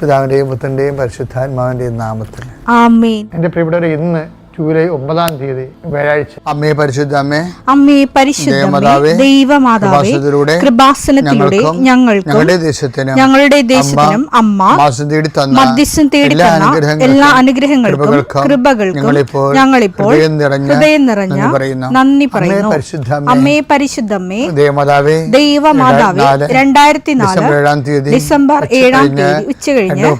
പിതാവിൻ്റെയും പുത്രൻ്റെയും പരിശുദ്ധാത്മാവിൻ്റെയും നാമത്തിൽ ആമേൻ. എൻ്റെ പ്രിയപ്പെട്ടവരെ, ഇന്ന് ജൂലൈ 9 വ്യാഴാഴ്ച. അമ്മേ പരിശുദ്ധ അമ്മേ, അമ്മേ പരിശുദ്ധ ദൈവമാതാവേ, കൃപാസനത്തിലൂടെ ഞങ്ങൾക്കും ഞങ്ങളുടെ ദേശത്തിനും അമ്മ മധ്യസ്ഥം തേടി തന്ന എല്ലാ അനുഗ്രഹങ്ങൾക്കും കൃപകൾക്കും ഞങ്ങളിപ്പോൾ ഹൃദയം നിറഞ്ഞ നന്ദി പറയുന്നു. അമ്മേ പരിശുദ്ധമ്മേ, ദൈവമാതാവേ, 2004 ഡിസംബർ 7 ഉച്ചകഴിഞ്ഞ്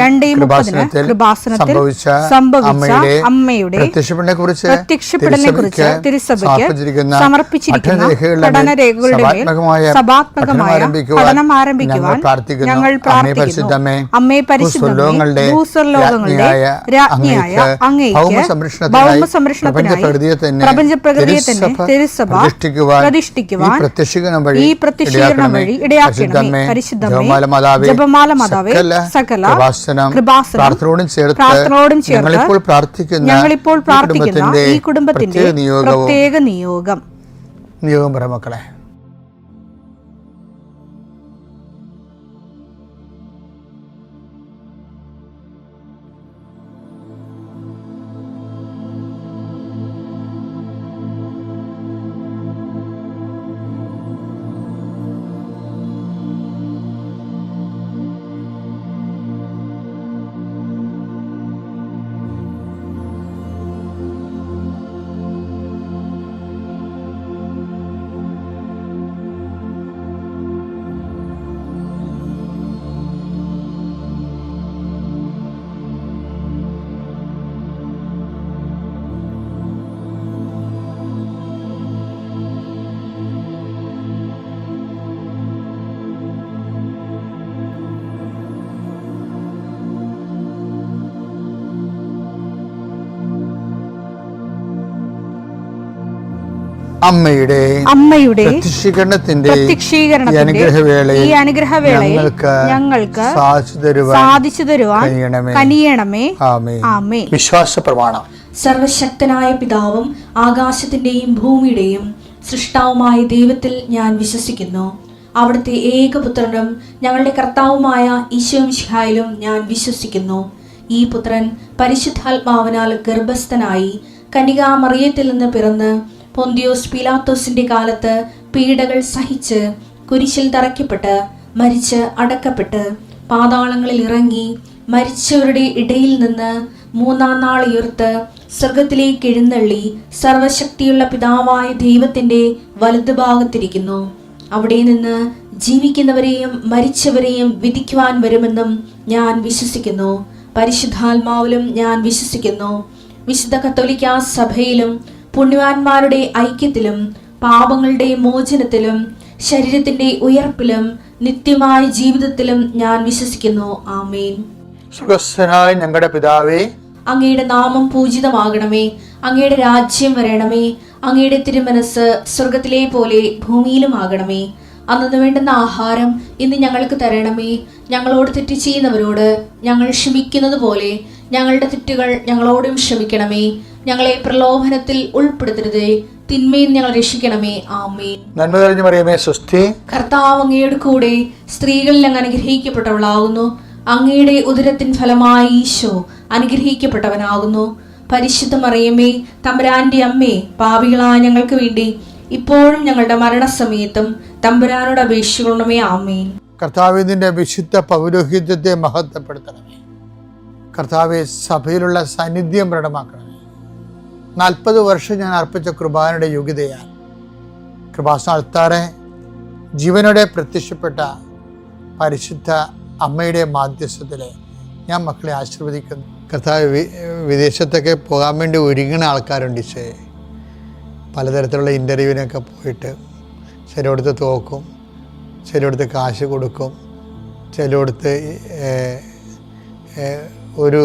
2:30 കൃപാസനത്തിൽ സംഭവിച്ച അമ്മയുടെ പ്രത്യക്ഷപ്പെടലിനെക്കുറിച്ച് തിരുസഭയ്ക്ക് സമർപ്പിച്ചിരിക്കുന്ന പഠനരേഖകളുടെ മേൽ സഭാത്മകമായ പഠനം ആരംഭിക്കുവാൻ ഞങ്ങൾ പ്രാർത്ഥിക്കുന്നു. അമ്മേ പരിശുദ്ധമേ, ഭൂസ്വർലോകങ്ങളുടെ രാജ്ഞിയായ അങ്ങേയ്ക്ക് ഭൗമസംരക്ഷണത്തിനായി പ്രപഞ്ചപ്രകൃതിയെ തന്നെ തിരുസഭ പ്രതിഷ്ഠിക്കുവാൻ ഈ പ്രത്യക്ഷീകരണം വഴി ഇടയാക്കണമേ. പരിശുദ്ധമേ, ജപമാല മാതാവേ, സകല കൃപാസനം പ്രാർത്ഥനയോടും ചേർത്ത് ഞങ്ങളിപ്പോൾ പ്രാർത്ഥിക്കുന്ന ഈ കുടുംബത്തിന്റെ പ്രത്യേക നിയോഗം പറ മക്കളെ. അമ്മയുടെ പ്രത്യക്ഷീകരണത്തിന്റെ ഈ അനുഗ്രഹവേളയിൽ ഞങ്ങൾക്ക് സാധിച്ചു തരുവാൻ കനിയണമേ. ആമേൻ. വിശ്വാസ പ്രമാണം. സർവശക്തനായ പിതാവും ആകാശത്തിന്റെയും ഭൂമിയുടെയും സൃഷ്ടാവുമായ ദൈവത്തിൽ ഞാൻ വിശ്വസിക്കുന്നു. അവിടുത്തെ ഏകപുത്രനും ഞങ്ങളുടെ കർത്താവുമായ ഈശോ മിശിഹായിലും ഞാൻ വിശ്വസിക്കുന്നു. ഈ പുത്രൻ പരിശുദ്ധാത്മാവിനാൽ ഗർഭസ്ഥനായി കന്യകാമറിയത്തിൽ നിന്ന് പിറന്ന് പൊന്തിയോസ് പീലാത്തോസിന്റെ കാലത്ത് പീഡകൾ സഹിച്ച് കുരിശിൽ തറയ്ക്കപ്പെട്ട് മരിച്ച് അടക്കപ്പെട്ട് പാതാളങ്ങളിൽ ഇറങ്ങി മരിച്ചവരുടെ ഇടയിൽ നിന്ന് 3-ാം നാൾ ഉയർത്ത് സ്വർഗത്തിലേക്ക് എഴുന്നള്ളി സർവശക്തിയുള്ള പിതാവായ ദൈവത്തിന്റെ വലതുഭാഗത്തിരിക്കുന്നു. അവിടെ നിന്ന് ജീവിക്കുന്നവരെയും മരിച്ചവരെയും വിധിക്കുവാൻ വരുമെന്നും ഞാൻ വിശ്വസിക്കുന്നു. പരിശുദ്ധാത്മാവിലും ഞാൻ വിശ്വസിക്കുന്നു. വിശുദ്ധ കത്തോലിക്കാ സഭയിലും പുണ്യവാന്മാരുടെ ഐക്യത്തിലും പാപങ്ങളുടെ മോചനത്തിലും ശരീരത്തിന്റെ ഉയർപ്പിലും നിത്യമായ ജീവിതത്തിലും ഞാൻ വിശ്വസിക്കുന്നു. ആമേൻ. സുഖസ്ഥനായ ഞങ്ങളുടെ പിതാവേ, അങ്ങയുടെ നാമം പൂജിതമാകണമേ. അങ്ങയുടെ രാജ്യം വരണമേ. അങ്ങയുടെ തിരുമനസ് സ്വർഗത്തിലെ പോലെ ഭൂമിയിലും ആകണമേ. അന്നു വേണ്ടുന്ന ആഹാരം ഇന്ന് ഞങ്ങൾക്ക് തരണമേ. ഞങ്ങളോട് തെറ്റ് ചെയ്യുന്നവരോട് ഞങ്ങൾ ക്ഷമിക്കുന്നത് പോലെ ഞങ്ങളുടെ തെറ്റുകൾ ഞങ്ങളോടും ക്ഷമിക്കണമേ. ഞങ്ങളെ പ്രലോഭനത്തിൽ ഉൾപ്പെടുത്തരുതേ, തിന്മയിൽ ഞങ്ങൾ രക്ഷിക്കണമേ. ആമേൻ. നന്മ നിറഞ്ഞ മറിയമേ, സ്വസ്തി. കർത്താവ് അങ്ങയുടെ കൂടെ സ്ത്രീകളിൽ അങ്ങ് അനുഗ്രഹിക്കപ്പെട്ടവളാകുന്നു. അങ്ങയുടെ ഉദരത്തിൻ ഫലമായി ഈശോ അനുഗ്രഹിക്കപ്പെട്ടവനാകുന്നു. പരിശുദ്ധ മറിയമേ, തമ്പുരാന്റെ അമ്മേ, പാപികളായ ഞങ്ങൾക്ക് വേണ്ടി ഇപ്പോഴും ഞങ്ങളുടെ മരണസമയത്തും തമ്പുരാനോട് അപേക്ഷിക്കണമേ. ആമേൻ. കർത്താവിന്റെ വിശുദ്ധ പൗരോഹിത്യത്തെ മഹത്വപ്പെടുത്തണമേ. കർത്താവെ, സഭയിലുള്ള സാന്നിധ്യം പ്രകടമാക്കണമേ. 40 വർഷം ഞാൻ അർപ്പിച്ച കൃപാനയുടെ യോഗ്യതയാൽ കൃപാസന അൾത്താറെ ജീവനോടെ പ്രത്യക്ഷപ്പെട്ട പരിശുദ്ധ അമ്മയുടെ മാധ്യസ്ഥത്തിലെ ഞാൻ മക്കളെ ആശീർവദിക്കുന്നു. കർത്താവ്, വിദേശത്തൊക്കെ പോകാൻ വേണ്ടി ഒരുങ്ങുന്ന ആൾക്കാരുണ്ട്. പലതരത്തിലുള്ള ഇൻ്റർവ്യൂവിനൊക്കെ പോയിട്ട് ചിലയിടത്ത് തോക്കും, ചിലയിടത്ത് കാശ് കൊടുക്കും, ചിലയിടത്ത് ഒരു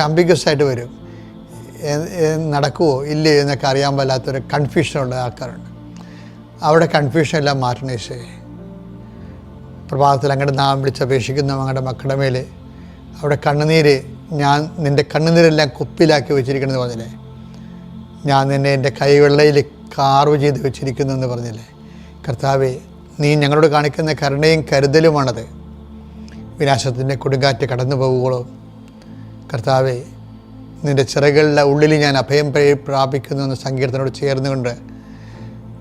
അംബിഗസായിട്ട് വരും. നടക്കുമോ ഇല്ലയോ എന്നൊക്കെ അറിയാൻ പാടില്ലാത്തൊരു കൺഫ്യൂഷനുള്ള ആൾക്കാരുണ്ട്. അവിടെ കൺഫ്യൂഷൻ എല്ലാം മാറ്റണം. ഈശോയെ, പ്രഭാതത്തിൽ അങ്ങോട്ട് നാം വിളിച്ചപേക്ഷിക്കുന്ന അങ്ങയുടെ മക്കളുടെ മേൽ അവിടെ കണ്ണുനീര്, ഞാൻ നിൻ്റെ കണ്ണുനീരെല്ലാം കുപ്പിയിലാക്കി വെച്ചിരിക്കണമെന്ന് പറഞ്ഞില്ലേ, ഞാൻ നിന്നെ എൻ്റെ കൈവെള്ളയിൽ കാർവ് ചെയ്ത് വെച്ചിരിക്കുന്നു എന്ന് പറഞ്ഞില്ലേ. കർത്താവേ, നീ ഞങ്ങളോട് കാണിക്കുന്ന കരുണയും കരുതലുമാണത്. വിനാശത്തിൻ്റെ കൊടുങ്കാറ്റ് കടന്നു പോകുകയുള്ളൂ. കർത്താവേ, നിൻ്റെ ചിറകളുടെ ഉള്ളിൽ ഞാൻ അഭയം പ്രാപിക്കുന്നു എന്ന സങ്കീർത്തനോട് ചേർന്നുകൊണ്ട്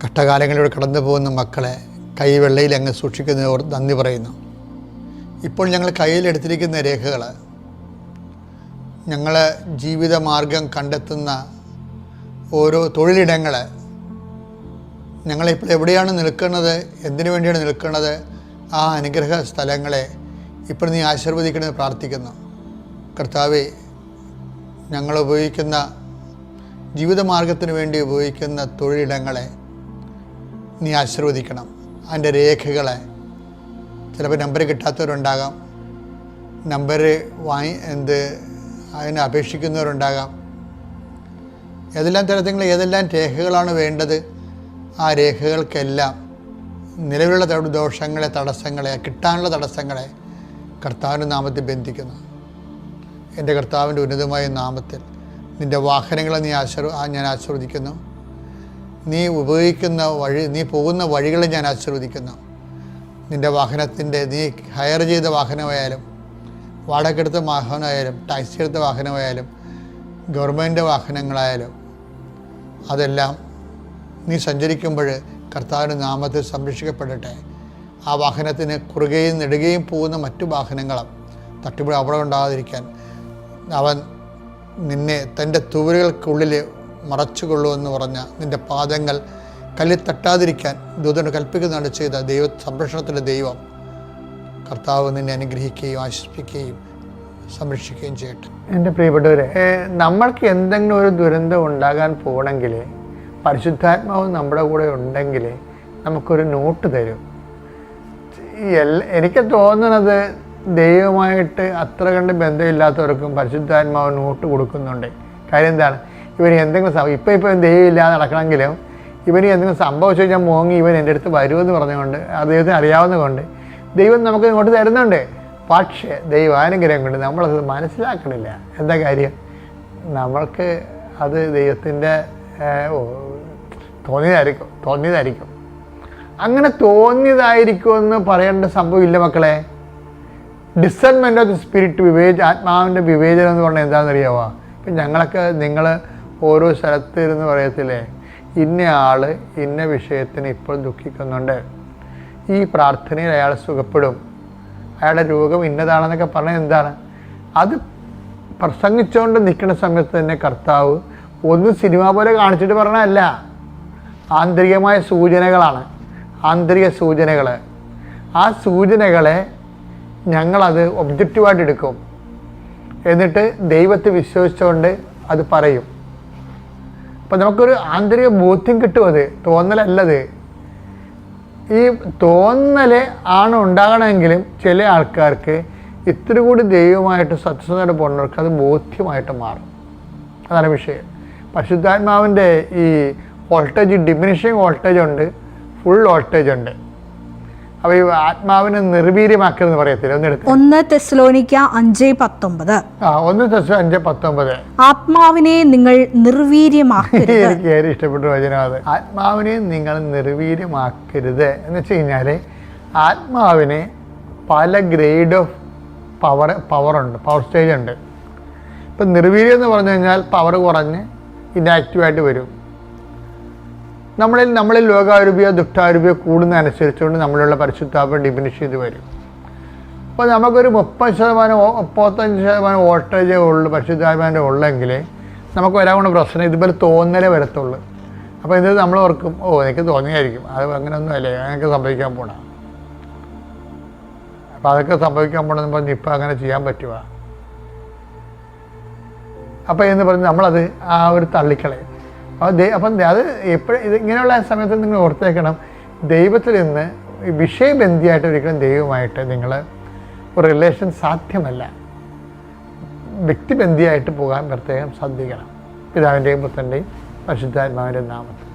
കഷ്ടകാലങ്ങളിലൂടെ കടന്നു പോകുന്ന മക്കളെ കൈവെള്ളയിൽ അങ്ങ് സൂക്ഷിക്കുന്നവർ നന്ദി പറയുന്നു. ഇപ്പോൾ ഞങ്ങൾ കയ്യിലെടുത്തിരിക്കുന്ന രേഖകൾ ഞങ്ങൾ ജീവിതമാർഗം കണ്ടെത്തുന്ന ഓരോ തൊഴിലിടങ്ങൾ, ഞങ്ങളിപ്പോൾ എവിടെയാണ് നിൽക്കുന്നത്, എന്തിനു വേണ്ടിയാണ് നിൽക്കുന്നത്, ആ അനുഗ്രഹ സ്ഥലങ്ങളെ ഇപ്പോൾ നീ ആശീർവദിക്കണമെന്ന് പ്രാർത്ഥിക്കുന്നു. കർത്താവേ, ഞങ്ങൾ ഉപയോഗിക്കുന്ന ജീവിതമാർഗത്തിന് വേണ്ടി ഉപയോഗിക്കുന്ന തൊഴിലിടങ്ങളെ നീ ആശീർവദിക്കണം. അതിൻ്റെ രേഖകളെ, ചിലപ്പോൾ നമ്പർ കിട്ടാത്തവരുണ്ടാകാം, നമ്പർ അതിനെ അപേക്ഷിക്കുന്നവരുണ്ടാകാം. ഏതെല്ലാം തരത്തിൽ ഏതെല്ലാം രേഖകളാണ് വേണ്ടത്, ആ രേഖകൾക്കെല്ലാം നിലവിലുള്ള ദോഷങ്ങളെ, തടസ്സങ്ങളെ, കിട്ടാനുള്ള തടസ്സങ്ങളെ കർത്താവിൻ്റെ നാമത്തിൽ ബന്ധിക്കുന്നു. എൻ്റെ കർത്താവിൻ്റെ ഉന്നതമായ നാമത്തിൽ നിൻ്റെ വാഹനങ്ങളെ ഞാൻ ആശീർവദിക്കുന്നു. നീ ഉപയോഗിക്കുന്ന നീ പോകുന്ന വഴികളെ ഞാൻ ആശീർവദിക്കുന്നു. നിൻ്റെ വാഹനത്തിൻ്റെ, നീ ഹയർ ചെയ്ത വാഹനമായാലും, വാടകയ്ക്കെടുത്ത വാഹനമായാലും, ടാക്സി എടുത്ത വാഹനമായാലും, ഗവൺമെൻറ് വാഹനങ്ങളായാലും, അതെല്ലാം നീ സഞ്ചരിക്കുമ്പോൾ കർത്താവിൻ്റെ നാമത്തിൽ സംരക്ഷിക്കപ്പെടട്ടെ. ആ വാഹനത്തിന് കുറുകയും നെടുകയും പോകുന്ന മറ്റു വാഹനങ്ങളും തട്ടിപ്പിടി അപകടം ഉണ്ടാകാതിരിക്കാൻ അവൻ നിന്നെ തൻ്റെ തൂവലുകൾക്കുള്ളിൽ മറച്ചുകൊള്ളുമെന്ന് പറഞ്ഞ നിൻ്റെ പാദങ്ങൾ കല്ലിൽ തട്ടാതിരിക്കാൻ ദൂതന് കൽപ്പിക്കുന്നതാണ് ചെയ്ത സംരക്ഷണത്തിൻ്റെ ദൈവം കർത്താവ് നിന്നെ അനുഗ്രഹിക്കുകയും ആശ്വസിപ്പിക്കുകയും സംരക്ഷിക്കുകയും ചെയ്യട്ടെ. എൻ്റെ പ്രിയപ്പെട്ടവരെ, നമ്മൾക്ക് എന്തെങ്കിലും ഒരു ദുരന്തം ഉണ്ടാകാൻ പോകണമെങ്കിൽ പരിശുദ്ധാത്മാവ് നമ്മുടെ കൂടെ ഉണ്ടെങ്കിൽ നമുക്കൊരു നോട്ട് തരും. എനിക്ക് തോന്നുന്നത് ദൈവമായിട്ട് അത്ര കണ്ട് ബന്ധമില്ലാത്തവർക്കും പരിശുദ്ധാത്മാവ് നോട്ട് കൊടുക്കുന്നുണ്ട്. കാര്യം എന്താണ്, ഇവന് എന്തെങ്കിലും ഇപ്പം ദൈവം ഇല്ലാതെ നടക്കണമെങ്കിലും ഇവന് എന്തെങ്കിലും സംഭവിച്ചു കഴിഞ്ഞാൽ മോങ്ങി ഇവൻ എൻ്റെ അടുത്ത് വരുമെന്ന് പറഞ്ഞുകൊണ്ട് അദ്ദേഹത്തിന് അറിയാവുന്നതുകൊണ്ട് ദൈവം നമുക്ക് ഇങ്ങോട്ട് തരുന്നുണ്ട്. പക്ഷേ ദൈവാനുഗ്രഹം കൊണ്ട് നമ്മളത് മനസ്സിലാക്കണില്ല. എന്താ കാര്യം, നമ്മൾക്ക് അത് ദൈവത്തിൻ്റെ തോന്നിയതായിരിക്കും. അങ്ങനെ തോന്നിയതായിരിക്കുമെന്ന് പറയേണ്ട സംഭവമില്ല മക്കളെ. ഡിസൺമെൻ്റ് ഓഫ് ദി സ്പിരിറ്റ്, ആത്മാവിൻ്റെ വിവേചനം എന്ന് പറഞ്ഞാൽ എന്താണെന്നറിയാമോ? ഇപ്പം നിങ്ങൾ ഓരോ സ്ഥലത്ത് ഇരുന്ന് പറയത്തില്ലേ, ഇന്ന ആൾ ഇന്ന വിഷയത്തിന് ഇപ്പോൾ ദുഃഖിക്കുന്നുണ്ട്, ഈ പ്രാർത്ഥനയിൽ അയാൾ സുഖപ്പെടും, അയാളുടെ രോഗം ഇന്നതാണെന്നൊക്കെ പറഞ്ഞാൽ എന്താണ്? അത് പ്രസംഗിച്ചുകൊണ്ട് നിൽക്കുന്ന സമയത്ത് തന്നെ കർത്താവ് ഒന്നും സിനിമ പോലെ കാണിച്ചിട്ട് പറഞ്ഞതല്ല, ആന്തരികമായ സൂചനകളാണ്. ആന്തരിക സൂചനകൾ, ആ സൂചനകളെ ഞങ്ങളത് ഒബ്ജക്റ്റീവായിട്ട് എടുക്കും. എന്നിട്ട് ദൈവത്തെ വിശ്വസിച്ചുകൊണ്ട് അത് പറയും. അപ്പം നമുക്കൊരു ആന്തരിക ബോധ്യം കിട്ടും. അത് തോന്നലല്ലത്. ഈ തോന്നൽ ആണ് ഉണ്ടാകണമെങ്കിലും ചില ആൾക്കാർക്ക് ഇത്തിരി കൂടി ദൈവമായിട്ട് സത്യസന്ധമായിട്ട് പോകുന്നവർക്ക് അത് ബോധ്യമായിട്ട് മാറും. അതാണ് വിഷയം. പരിശുദ്ധാത്മാവിൻ്റെ ഈ വോൾട്ടേജ്, ഡിമിനിഷിങ് വോൾട്ടേജ് ഉണ്ട്, ഫുൾ വോൾട്ടേജ് ഉണ്ട്. അപ്പോൾ ഈ ആത്മാവിനെ നിർവീര്യമാക്കരുതെന്ന് പറയത്തില്ല. 1 തെസ്സലോനിക്ക 5:19. 1 തെസ്സലോനിക്ക 5:19. ആത്മാവിനെ നിങ്ങൾ നിർവീര്യമാക്കരുത്. എനിക്ക് ഏറെ ഇഷ്ടപ്പെട്ട വചനം അത്. ആത്മാവിനെ നിങ്ങൾ നിർവീര്യമാക്കരുത് എന്ന് വെച്ച് കഴിഞ്ഞാൽ ആത്മാവിന് പല ഗ്രേഡ് ഓഫ് പവറുണ്ട്, പവർ സ്റ്റേജ് ഉണ്ട്. ഇപ്പം നിർവീര്യം എന്ന് പറഞ്ഞു കഴിഞ്ഞാൽ പവർ കുറഞ്ഞ് ഇനാക്റ്റീവായിട്ട് വരും. നമ്മളിൽ ലോകാരൂപിയോ ദുഷ്ടാരൂപിയോ കൂടുന്നതനുസരിച്ചുകൊണ്ട് നമ്മളുള്ള പരിശുദ്ധാത്മ ഡിമിനിഷ് ചെയ്ത് വരും. അപ്പോൾ നമുക്കൊരു 30-35% വോൾട്ടേജേ ഉള്ളൂ പരിശുദ്ധാത്മാവിൻ്റെ ഉള്ളെങ്കിൽ നമുക്ക് വരാവുന്ന പ്രശ്നം ഇതുപോലെ തോന്നലേ വരത്തുള്ളൂ. അപ്പോൾ ഇത് നമ്മൾ ഓർക്കും, എനിക്ക് തോന്നിയായിരിക്കും, അത് അങ്ങനെയൊന്നും അല്ലേ, അങ്ങനെയൊക്കെ സംഭവിക്കാൻ പോണ. അപ്പോൾ അതൊക്കെ സംഭവിക്കാൻ പോകണമെന്ന് പറഞ്ഞ് ഇപ്പം അങ്ങനെ ചെയ്യാൻ പറ്റുക. അപ്പോൾ എന്ന് പറഞ്ഞ് നമ്മളത് ആ ഒരു തള്ളിക്കളയും. അപ്പം അത് എപ്പോഴും ഇങ്ങനെയുള്ള സമയത്ത് നിങ്ങൾ ഓർത്തേക്കണം, ദൈവത്തിൽ നിന്ന് വിഷയബന്ധിയായിട്ട് ഒരിക്കലും ദൈവമായിട്ട് നിങ്ങൾ ഒരു റിലേഷൻ സാധ്യമല്ല. വ്യക്തിബന്ധിയായിട്ട് പോകാൻ പ്രത്യേകം ശ്രദ്ധിക്കണം. പിതാവിൻ്റെയും പുത്രൻ്റെയും പരിശുദ്ധാത്മാവിൻ്റെ നാമത്തിൽ.